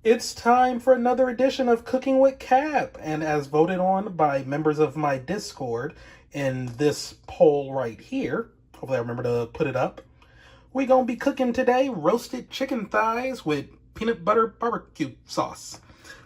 It's time for another edition of Cooking with Cap, and as voted on by members of my Discord in this poll right here, hopefully I remember to put it up, we're going to be cooking today roasted chicken thighs with peanut butter barbecue sauce.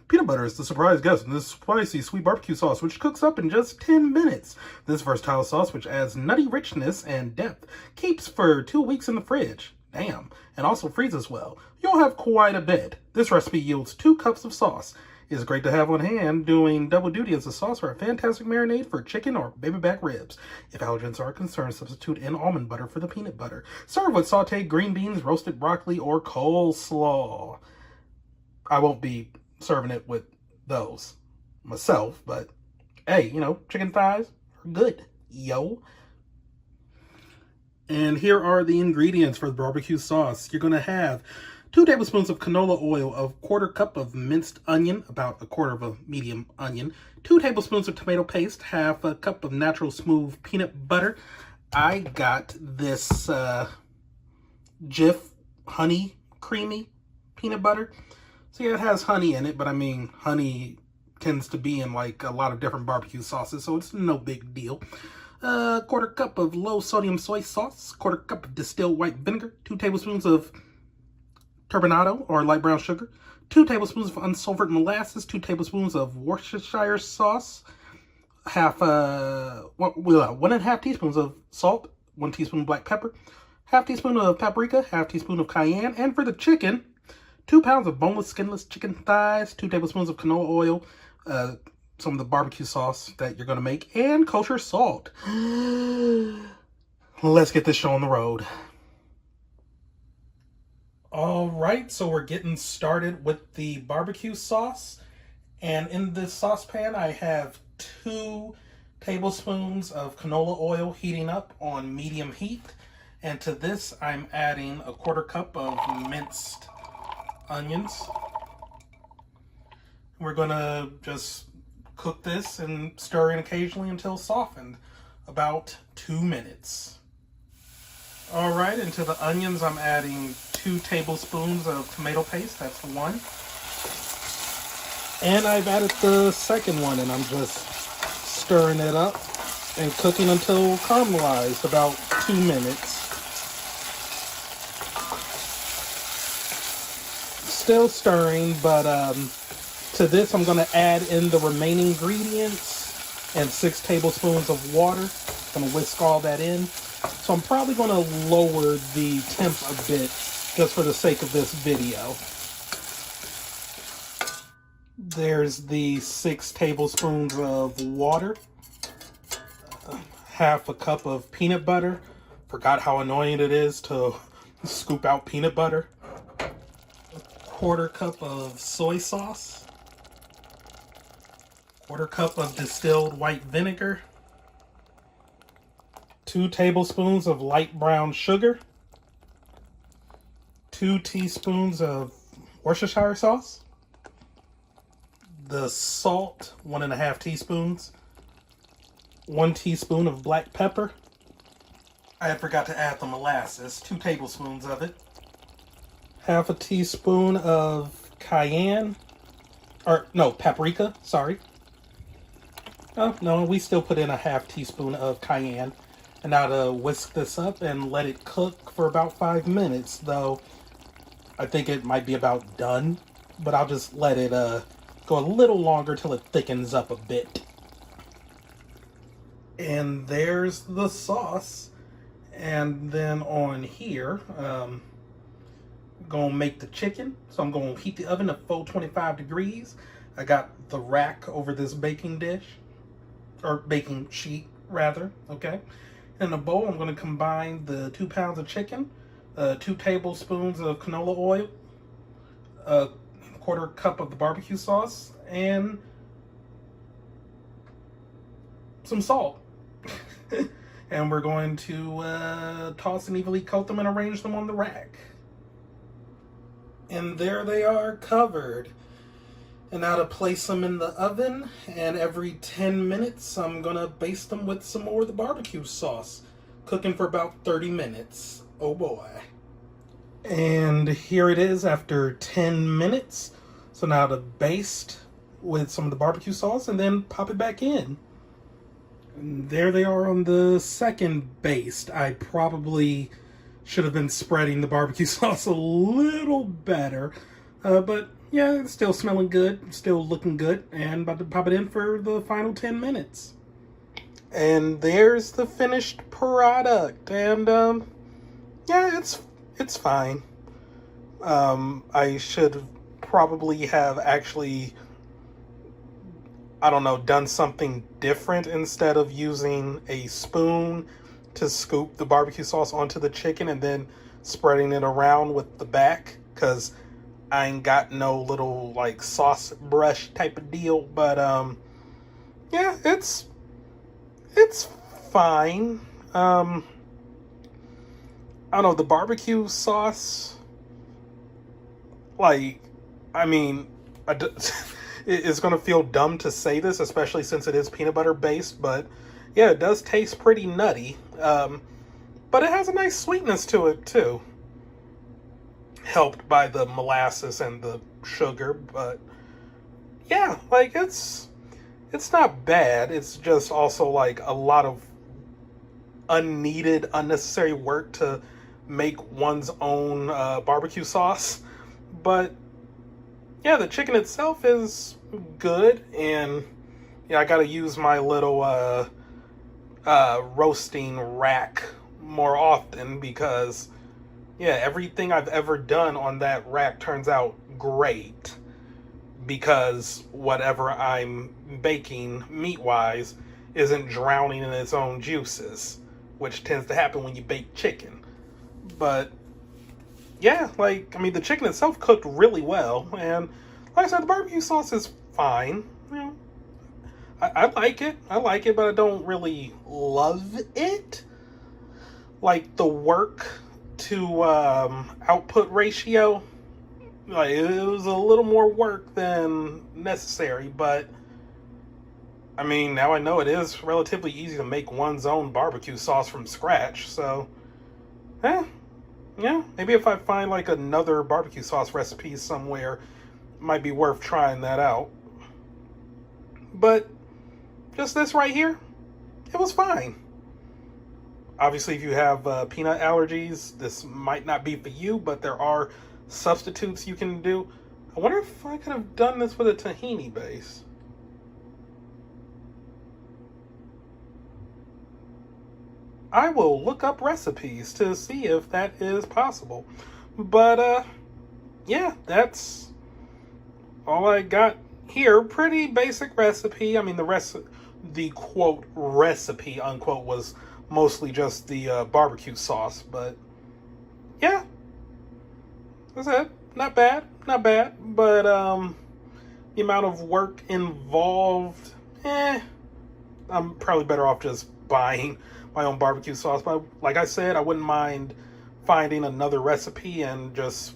Peanut butter is the surprise guest in this spicy sweet barbecue sauce, which cooks up in just 10 minutes. This versatile sauce, which adds nutty richness and depth, keeps for 2 weeks in the fridge. Damn. And also freezes well. You'll have quite a bit. This recipe yields 2 cups of sauce. It's great to have on hand, doing double duty as a sauce for a fantastic marinade for chicken or baby back ribs. If allergens are a concern, substitute in almond butter for the peanut butter. Serve with sauteed green beans, roasted broccoli, or coleslaw. I won't be serving it with those myself, but hey, you know, chicken thighs are good, yo. And here are the ingredients for the barbecue sauce. You're going to have 2 tablespoons of canola oil, a 1/4 cup of minced onion, about 1/4 of a medium onion, 2 tablespoons of tomato paste, 1/2 cup of natural smooth peanut butter. I got this Jif honey creamy peanut butter. So yeah, it has honey in it, but I mean, honey tends to be in like a lot of different barbecue sauces, so it's no big deal. 1/4 cup of low sodium soy sauce, 1/4 cup of distilled white vinegar, 2 tablespoons of turbinado or light brown sugar, 2 tablespoons of unsulfured molasses, 2 tablespoons of Worcestershire sauce, 1.5 teaspoons of salt, 1 teaspoon of black pepper, 1/2 teaspoon of paprika, 1/2 teaspoon of cayenne, and for the chicken, 2 pounds of boneless, skinless chicken thighs, 2 tablespoons of canola oil, some of the barbecue sauce that you're going to make, and kosher salt. Let's get this show on the road. All right, so we're getting started with the barbecue sauce. And in this saucepan, I have 2 tablespoons of canola oil heating up on medium heat. And to this, I'm adding a 1/4 cup of minced onions. We're gonna just cook this and stir in occasionally until softened, about 2 minutes. All right, into the onions, I'm adding 2 tablespoons of tomato paste. That's 1. And I've added the second one, and I'm just stirring it up and cooking until caramelized, about 2 minutes. Still stirring, but to this I'm going to add in the remaining ingredients and 6 tablespoons of water. I'm going to whisk all that in. So I'm probably going to lower the temp a bit just for the sake of this video. There's the 6 tablespoons of water, 1/2 cup of peanut butter. Forgot how annoying it is to scoop out peanut butter. 1/4 cup of soy sauce, 1/4 cup of distilled white vinegar, 2 tablespoons of light brown sugar, 2 teaspoons of Worcestershire sauce, the salt, 1.5 teaspoons, 1 teaspoon of black pepper. I forgot to add the molasses, 2 tablespoons of it. 1/2 teaspoon of cayenne, or no, paprika, sorry. Oh, no, we still put in 1/2 teaspoon of cayenne. And now to whisk this up and let it cook for about 5 minutes, though I think it might be about done, but I'll just let it go a little longer till it thickens up a bit. And there's the sauce. And then on here, gonna make the chicken. So I'm gonna heat the oven to 425 degrees. I got the rack over this baking dish, or baking sheet rather, okay? In a bowl, I'm gonna combine the 2 pounds of chicken, 2 tablespoons of canola oil, a 1/4 cup of the barbecue sauce, and some salt. And we're going to toss and evenly coat them and arrange them on the rack. And there they are, covered. And now to place them in the oven, and every 10 minutes I'm gonna baste them with some more of the barbecue sauce, cooking for about 30 minutes. Oh boy. And here it is after 10 minutes. So now to baste with some of the barbecue sauce and then pop it back in. And there they are on the second baste. I probably should have been spreading the barbecue sauce a little better. But yeah, it's still smelling good, still looking good, and about to pop it in for the final 10 minutes. And there's the finished product. And yeah, it's fine. I should probably have actually, I don't know, done something different instead of using a spoon to scoop the barbecue sauce onto the chicken and then spreading it around with the back, because I ain't got no little like sauce brush type of deal. But yeah, it's fine. I don't know, the barbecue sauce, like, I mean, it's going to feel dumb to say this, especially since it is peanut butter based, but yeah, it does taste pretty nutty. But it has a nice sweetness to it too, helped by the molasses and the sugar. But yeah, like, it's not bad. It's just also like a lot of unneeded, unnecessary work to make one's own barbecue sauce. But yeah, the chicken itself is good, and yeah, I gotta use my little roasting rack more often, because yeah, everything I've ever done on that rack turns out great, because whatever I'm baking meat-wise isn't drowning in its own juices, which tends to happen when you bake chicken. But yeah, like, I mean, the chicken itself cooked really well, and like I said, the barbecue sauce is fine. You know, I like it. I like it, but I don't really love it. Like, the work to output ratio, like, it was a little more work than necessary, but I mean, now I know it is relatively easy to make one's own barbecue sauce from scratch, so yeah, maybe if I find like another barbecue sauce recipe somewhere, it might be worth trying that out. But just this right here, it was fine. Obviously, if you have peanut allergies, this might not be for you, but there are substitutes you can do. I wonder if I could have done this with a tahini base. I will look up recipes to see if that is possible. But yeah, that's all I got here. Pretty basic recipe. I mean, the quote recipe unquote was mostly just the barbecue sauce, but yeah, that's it. Not bad, not bad. But the amount of work involved, I'm probably better off just buying my own barbecue sauce. But like I said, I wouldn't mind finding another recipe and just,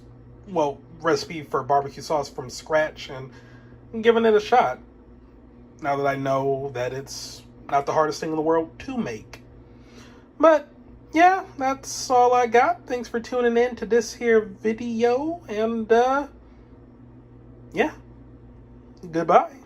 well, recipe for barbecue sauce from scratch and giving it a shot, now that I know that it's not the hardest thing in the world to make. But yeah, that's all I got. Thanks for tuning in to this here video, and yeah, goodbye.